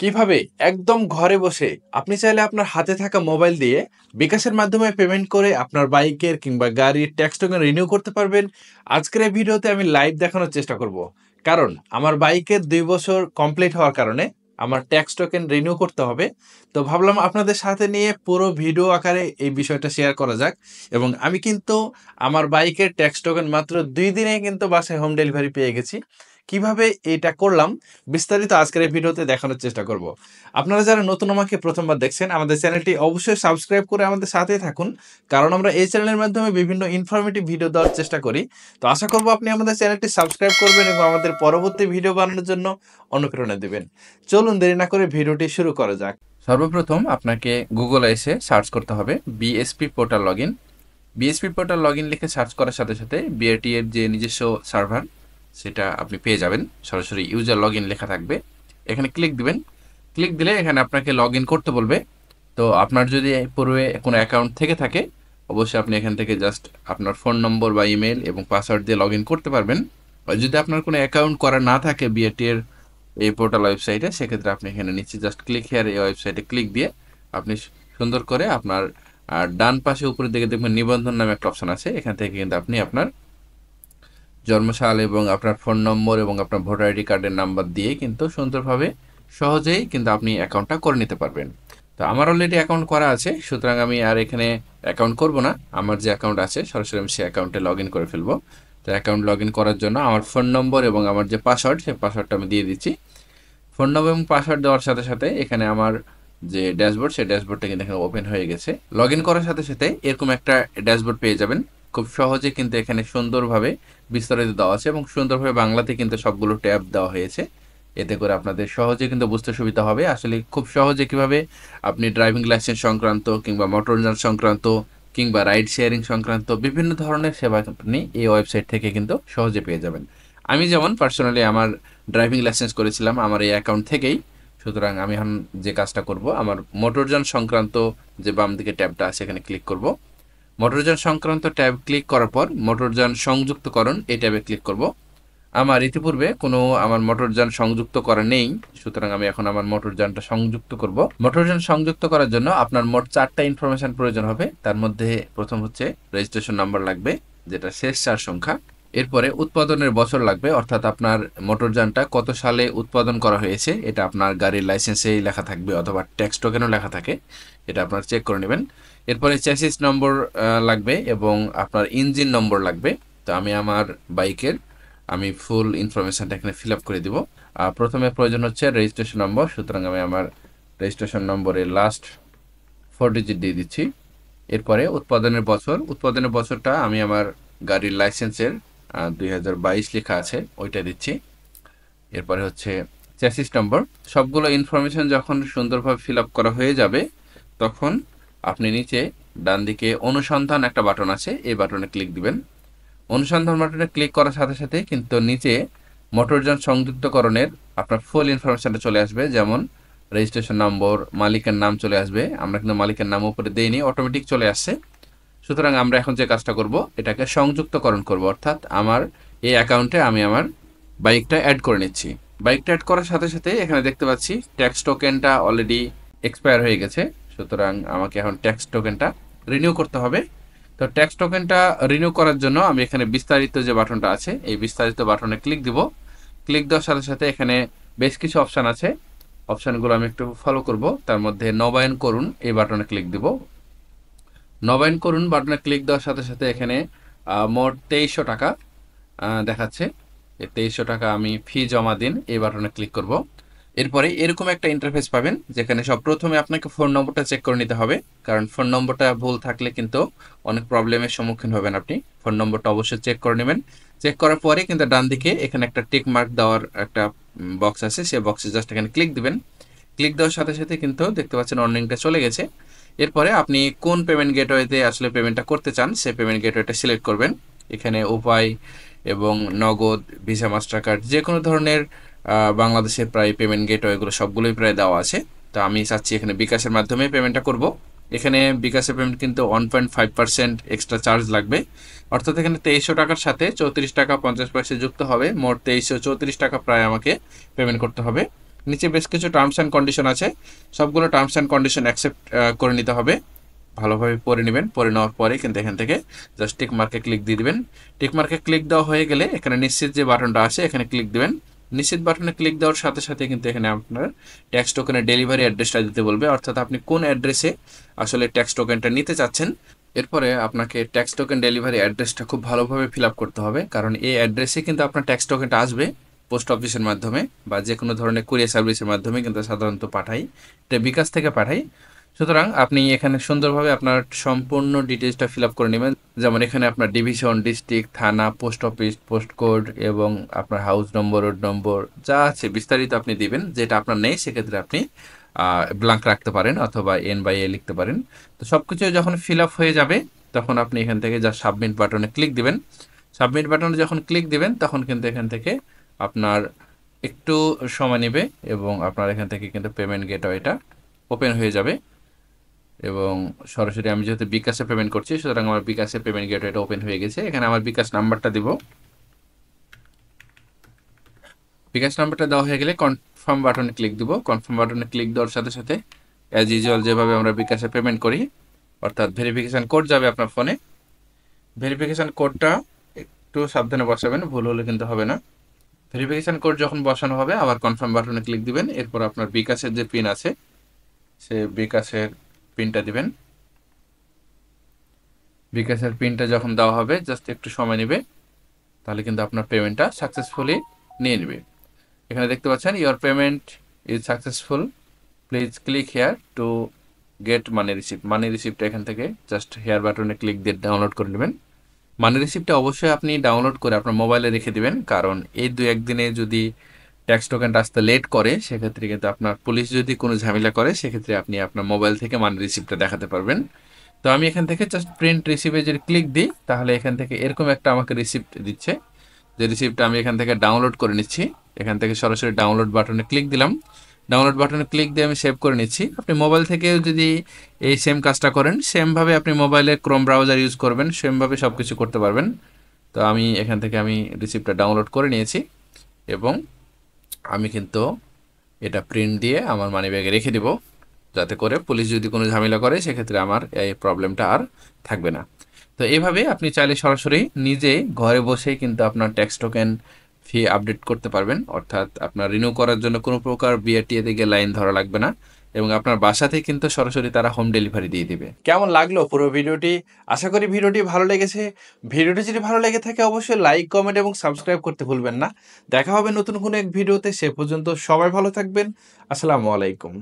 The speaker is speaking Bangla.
কিভাবে একদম ঘরে বসে আপনি চাইলে আপনার হাতে থাকা মোবাইল দিয়ে বিকাশের মাধ্যমে পেমেন্ট করে আপনার বাইকের কিংবা গাড়ির ট্যাক্স টোকেন রিনিউ করতে পারবেন। আজকের এই ভিডিওতে আমি লাইভ দেখানোর চেষ্টা করব, কারণ আমার বাইকের 2 বছর কমপ্লিট হওয়ার কারণে আমার ট্যাক্স টোকেন রিনিউ করতে হবে। তো ভাবলাম আপনাদের সাথে নিয়ে পুরো ভিডিও আকারে এই বিষয়টা শেয়ার করা যাক। এবং আমি কিন্তু আমার বাইকের ট্যাক্স টোকেন মাত্র 2 দিনে কিন্তু বাসায় হোম ডেলিভারি পেয়ে গেছি। কিভাবে এটা করলাম বিস্তারিত আজকের এই ভিডিওতে দেখানোর চেষ্টা করব। আপনারা যারা নতুন আমাকে প্রথমবার দেখছেন, আমাদের চ্যানেলটি অবশ্যই সাবস্ক্রাইব করে আমাদের সাথেই থাকুন, কারণ আমরা এই চ্যানেলের মাধ্যমে বিভিন্ন ইনফরমেটিভ ভিডিও দেওয়ার চেষ্টা করি। তো আশা করব আপনি আমাদের চ্যানেলটি সাবস্ক্রাইব করবেন এবং আমাদের পরবর্তী ভিডিও বানানোর জন্য অনুপ্রেরণা দেবেন। চলুন দেরি না করে ভিডিওটি শুরু করা যাক। সর্বপ্রথম আপনাকে গুগলে এসে সার্চ করতে হবে BSP portal log in. BSP portal log in লিখে সার্চ করার সাথে সাথে বিআরটি এর যে নিজস্ব সার্ভার সেটা আপনি পেয়ে যাবেন। সরাসরি ইউজার লগ ইন লেখা থাকবে, এখানে ক্লিক দিবেন। ক্লিক দিলে এখানে আপনাকে লগ ইন করতে বলবে। তো আপনার যদি পূর্বে কোনো অ্যাকাউন্ট থেকে থাকে, অবশ্যই আপনি এখান থেকে জাস্ট আপনার ফোন নম্বর বা ইমেল এবং পাসওয়ার্ড দিয়ে লগ ইন করতে পারবেন। আর যদি আপনার কোনো অ্যাকাউন্ট করা না থাকে বিআরটি এর এই পোর্টাল ওয়েবসাইটে, সেক্ষেত্রে আপনি এখানে নিচে জাস্ট ক্লিক হেয়ার এই ওয়েবসাইটে ক্লিক দিয়ে আপনি সুন্দর করে আপনার ডান পাশে উপরের দিকে দেখবেন নিবন্ধন নামে একটা অপশন আছে, এখান থেকে কিন্তু আপনি আপনার জন্মসাল এবং আপনার ফোন নম্বর এবং আপনার ভোটার আইডি কার্ডের নাম্বার দিয়ে কিন্তু সুন্দরভাবে সহজেই কিন্তু আপনি অ্যাকাউন্টটা করে নিতে পারবেন। তো আমার অলরেডি অ্যাকাউন্ট করা আছে, সুতরাং আমি আর এখানে অ্যাকাউন্ট করব না। আমার যে অ্যাকাউন্ট আছে সরাসরি আমি সেই অ্যাকাউন্টে লগ ইন করে ফেলবো। তো অ্যাকাউন্ট লগ ইন করার জন্য আমার ফোন নম্বর এবং আমার যে পাসওয়ার্ড, সেই পাসওয়ার্ডটা আমি দিয়ে দিচ্ছি। ফোন নম্বর এবং পাসওয়ার্ড দেওয়ার সাথে সাথে এখানে আমার যে ড্যাশবোর্ড, সেই ড্যাশবোর্ডটা কিন্তু এখানে ওপেন হয়ে গেছে। লগ ইন করার সাথে সাথে এরকম একটা ড্যাশবোর্ড পেয়ে যাবেন। খুব সহজে কিন্তু এখানে সুন্দরভাবে বিস্তারিত দেওয়া আছে এবং সুন্দরভাবে বাংলাতে কিন্তু সবগুলো ট্যাব দেওয়া হয়েছে। এতে করে আপনাদের সহজে কিন্তু বুঝতে সুবিধা হবে। আসলে খুব সহজে কিভাবে আপনি ড্রাইভিং লাইসেন্স সংক্রান্ত কিংবা মোটরযান সংক্রান্ত কিংবা রাইড শেয়ারিং সংক্রান্ত বিভিন্ন ধরনের সেবা আপনি এই ওয়েবসাইট থেকে কিন্তু সহজে পেয়ে যাবেন। আমি যেমন পার্সোনালি আমার ড্রাইভিং লাইসেন্স করেছিলাম আমার এই অ্যাকাউন্ট থেকেই। সুতরাং আমি এখন যে কাজটা করব, আমার মোটরযান সংক্রান্ত যে বাম দিকে ট্যাবটা আছে এখানে ক্লিক করব। মোটরযান সংক্রান্ত ট্যাব ক্লিক করার পর মোটরযান সংযুক্তকরণ এই ট্যাবে ক্লিক করব। আমার ইতিপূর্বে কোনো আমার মোটরযান সংযুক্ত করা নেই, সুতরাং আমি এখন আমার মোটরযানটা সংযুক্ত করব। মোটরযান সংযুক্ত করার জন্য আপনার মোট 4টা ইনফরমেশন প্রয়োজন হবে। তার মধ্যে প্রথম হচ্ছে রেজিস্ট্রেশন নাম্বার লাগবে, যেটা শেষ 4 সংখ্যা। এরপরে উৎপাদনের বছর লাগবে, অর্থাৎ আপনার মোটরযানটা কত সালে উৎপাদন করা হয়েছে এটা আপনার গাড়ির লাইসেন্সেই লেখা থাকবে অথবা ট্যাক্স টোকেনও লেখা থাকে, এটা আপনার চেক করে নেবেন। এরপরে চ্যাসিস নম্বর লাগবে এবং আপনার ইঞ্জিন নম্বর লাগবে। তো আমি আমার বাইকের ফুল ইনফরমেশনটা এখানে ফিল আপ করে দিব। প্রথমে প্রয়োজন হচ্ছে রেজিস্ট্রেশন নম্বর, সুতরাং আমি আমার রেজিস্ট্রেশন নম্বরের লাস্ট 4 ডিজিট দিয়ে দিচ্ছি। এরপরে উৎপাদনের বছরটা আমি আমার গাড়ির লাইসেন্সের 2022 লেখা আছে ওইটা দিচ্ছি। এরপরে হচ্ছে চ্যাসিস নম্বর। সবগুলো ইনফরমেশন যখন সুন্দরভাবে ফিল আপ করা হয়ে যাবে, তখন আপনি নিচে ডান দিকে অনুসন্ধান একটা বাটন আছে, এই বাটনে ক্লিক দিবেন। অনুসন্ধান বাটনে ক্লিক করার সাথে সাথে কিন্তু নিচে মোটরযান সংযুক্তকরণের আপনার ফুল ইনফরমেশনটা চলে আসবে, যেমন রেজিস্ট্রেশন নম্বর, মালিকের নাম চলে আসবে। আমরা কিন্তু মালিকের নাম উপরে দেইনি, অটোমেটিক চলে আসছে। সুতরাং আমরা এখন যে কাজটা করব, এটাকে সংযুক্তকরণ করব, অর্থাৎ আমার এই অ্যাকাউন্টে আমি আমার বাইকটা অ্যাড করে নিচ্ছি। বাইকটা অ্যাড করার সাথে সাথে এখানে দেখতে পাচ্ছি ট্যাক্স টোকেনটা অলরেডি এক্সপায়ার হয়ে গেছে, সুতরাং আমাকে এখন ট্যাক্স টোকেনটা রিনিউ করতে হবে। তো ট্যাক্স টোকেনটা রিনিউ করার জন্য আমি এখানে বিস্তারিত যে বাটনটা আছে, এই বিস্তারিত বাটনে ক্লিক দিব। ক্লিক দেওয়ার সাথে সাথে এখানে বেশ কিছু অপশান আছে, অপশানগুলো আমি একটু ফলো করব। তার মধ্যে নবায়ন করুন এই বাটনে ক্লিক দিব। নবায়ন করুন বাটনে ক্লিক দেওয়ার সাথে সাথে এখানে মোট 2300 টাকা দেখাচ্ছে। এই 2300 টাকা আমি ফি জমা দিন এই বাটনে ক্লিক করব। এরপরে এরকম একটা ইন্টারফেস পাবেন, যেখানে সব প্রথমে আপনাকে ফোন নম্বরটা চেক করে নিতে হবে, কারণ ফোন নম্বরটা ভুল থাকলে কিন্তু অনেক প্রবলেমের সম্মুখীন হবেন। আপনি ফোন নম্বরটা অবশ্যই চেক করে নেবেন। চেক করার পরে কিন্তু ডান দিকে এখানে একটা টিক মার্ক দেওয়ার একটা বক্স আছে, সেই বক্সে জাস্ট এখানে ক্লিক দিবেন। ক্লিক দেওয়ার সাথে সাথে কিন্তু দেখতে পাচ্ছেন অর্নিংটা চলে গেছে। এরপরে আপনি কোন পেমেন্ট গেটওয়েতে আসলে পেমেন্টটা করতে চান, সেই পেমেন্ট গেটওয়েটা সিলেক্ট করবেন। এখানে উপায় এবং নগদ, ভিসা, মাস্টার কার্ড, যে কোনো ধরনের বাংলাদেশের প্রায় পেমেন্ট গেটওয়েগুলো সবগুলোই প্রায় দেওয়া আছে। তো আমি চাচ্ছি এখানে বিকাশের মাধ্যমে পেমেন্টটা করব। এখানে বিকাশের পেমেন্ট কিন্তু 1.5% এক্সট্রা চার্জ লাগবে, অর্থাৎ এখানে 2300 টাকার সাথে 34 টাকা 50 পয়সা যুক্ত হবে, মোট 2334 টাকা প্রায় আমাকে পেমেন্ট করতে হবে। নিচে বেশ কিছু টার্মস অ্যান্ড কন্ডিশন আছে, সবগুলো টার্মস অ্যান্ড কন্ডিশন অ্যাকসেপ্ট করে নিতে হবে। ভালোভাবে পড়ে নেবেন, পড়ে নেওয়ার পরে কিন্তু এখান থেকে জাস্ট টিক মার্কে ক্লিক দিয়ে দিবেন। টিক মার্কে ক্লিক দেওয়া হয়ে গেলে এখানে নিশ্চিত যে বাটনটা আছে এখানে ক্লিক দিবেন। নিশ্চিত বাটনে ক্লিক দেওয়ার সাথে সাথে কিন্তু এখানে আপনার ট্যাক্স টোকেনের ডেলিভারি অ্যাড্রেসটা দিতে বলবে, অর্থাৎ আপনি কোন অ্যাড্রেসে আসলে ট্যাক্স টোকেনটা নিতে চাচ্ছেন। এরপরে আপনাকে ট্যাক্স টোকেন ডেলিভারি অ্যাড্রেসটা খুব ভালোভাবে ফিল আপ করতে হবে, কারণ এই অ্যাড্রেসে কিন্তু আপনার ট্যাক্স টোকেনটা আসবে পোস্ট অফিসের মাধ্যমে বা যে কোনো ধরনের কুরিয়ার সার্ভিসের মাধ্যমে কিন্তু সাধারণত পাঠাই, এটা বিকাশ থেকে পাঠাই। সুতরাং আপনি এখানে সুন্দরভাবে আপনার সম্পূর্ণ ডিটেলসটা ফিল আপ করে নেবেন, যেমন এখানে আপনার ডিভিশন, ডিস্ট্রিক্ট, থানা, পোস্ট অফিস, পোস্ট কোড এবং আপনার হাউস নম্বর, রোড নম্বর যা আছে বিস্তারিত আপনি দিবেন। যেটা আপনার নেই সেক্ষেত্রে আপনি ব্ল্যাঙ্ক রাখতে পারেন অথবা N/A লিখতে পারেন। তো সব কিছু যখন ফিল আপ হয়ে যাবে তখন আপনি এখান থেকে যা সাবমিট বাটনে ক্লিক দিবেন। সাবমিট বাটনে যখন ক্লিক দিবেন তখন কিন্তু এখান থেকে আপনার একটু সময় নেবে এবং আপনার এখান থেকে কিন্তু পেমেন্ট গেটওয়েটা ওপেন হয়ে যাবে এবং সরাসরি আমি যেহেতু বিকাশে পেমেন্ট করছি সুতরাং আমার বিকাশে পেমেন্ট গেটওয়েটা ওপেন হয়ে গেছে। এখানে আমার বিকাশ নাম্বারটা দিব। বিকাশ নাম্বারটা দেওয়া হয়ে গেলে কনফার্ম বাটনে ক্লিক দিব। কনফার্ম বাটনে ক্লিক দেওয়ার সাথে সাথে অ্যাজ ইউজুয়াল যেভাবে আমরা বিকাশে পেমেন্ট করি অর্থাৎ ভেরিফিকেশান কোড যাবে আপনার ফোনে। ভেরিফিকেশান কোডটা একটু সাবধানে বসাবেন, ভুল হলে কিন্তু হবে না। ভেরিফিকেশান কোড যখন বসানো হবে আবার কনফার্ম বাটনে ক্লিক দিবেন। এরপর আপনার বিকাশের যে পিন আছে সে বিকাশের পিনটা দিবেন। বিকাশের পিনটা যখন দেওয়া হবে জাস্ট একটু সময় নেবে, তাহলে কিন্তু আপনার পেমেন্টটা সাকসেসফুলি নিয়ে নেবে। এখানে দেখতে পাচ্ছেন your payment is successful, please click here to get money receipt. Money রিসিপ্টটা এখান থেকে জাস্ট হেয়ার বাটনে ক্লিক দিয়ে ডাউনলোড করে নেবেন। মানি রিসিপ্টটা অবশ্যই আপনি ডাউনলোড করে আপনার মোবাইলে রেখে দিবেন, কারণ এই 2-1 দিনে যদি ট্যাক্স টোকেনটা আসতে লেট করে সেক্ষেত্রে কিন্তু আপনার পুলিশ যদি কোনো ঝামেলা করে সেক্ষেত্রে আপনি আপনার মোবাইল থেকে মানি রিসিপ্টটা দেখাতে পারবেন। তো আমি এখান থেকে জাস্ট প্রিন্ট রিসিপ্টে যদি ক্লিক দিই তাহলে এখান থেকে এরকম একটা আমাকে রিসিপ্ট দিচ্ছে, যে রিসিপ্টটা আমি এখান থেকে ডাউনলোড করে নিচ্ছি। এখান থেকে সরাসরি ডাউনলোড বাটনে ক্লিক দিলাম। ডাউনলোড বাটনে ক্লিক দিয়ে আমি সেভ করে নিচ্ছি। আপনি মোবাইল থেকেও যদি এই সেম কাজটা করেন, সেমভাবে আপনি মোবাইলে ক্রোম ব্রাউজার ইউজ করবেন, সেমভাবে সব কিছু করতে পারবেন। তো আমি এখান থেকে আমি রিসিপ্টটা ডাউনলোড করে নিয়েছি এবং আমি কিন্তু এটা প্রিন্ট দিয়ে আমার মানি ব্যাগে রেখে দিব, যাতে করে পুলিশ যদি কোনো ঝামেলা করে সেক্ষেত্রে আমার এই প্রবলেমটা আর থাকবে না। তো এইভাবে আপনি চাইলে সরাসরি নিজে ঘরে বসেই কিন্তু আপনার ট্যাক্স টোকেন ফি আপডেট করতে পারবেন, অর্থাৎ আপনার রিনিউ করার জন্য কোনো প্রকার বিআরটিএ থেকে লাইন ধরা লাগবে না এবং আপনার বাসাতেই কিন্তু সরাসরি তারা হোম ডেলিভারি দিয়ে দিবে। কেমন লাগলো পুরো ভিডিওটি? আশা করি ভিডিওটি ভালো লেগেছে। ভিডিওটি যদি ভালো লেগে থাকে অবশ্যই লাইক, কমেন্ট এবং সাবস্ক্রাইব করতে ভুলবেন না। দেখা হবে নতুন কোনো এক ভিডিওতে, সে পর্যন্ত সবাই ভালো থাকবেন। আসসালামু আলাইকুম।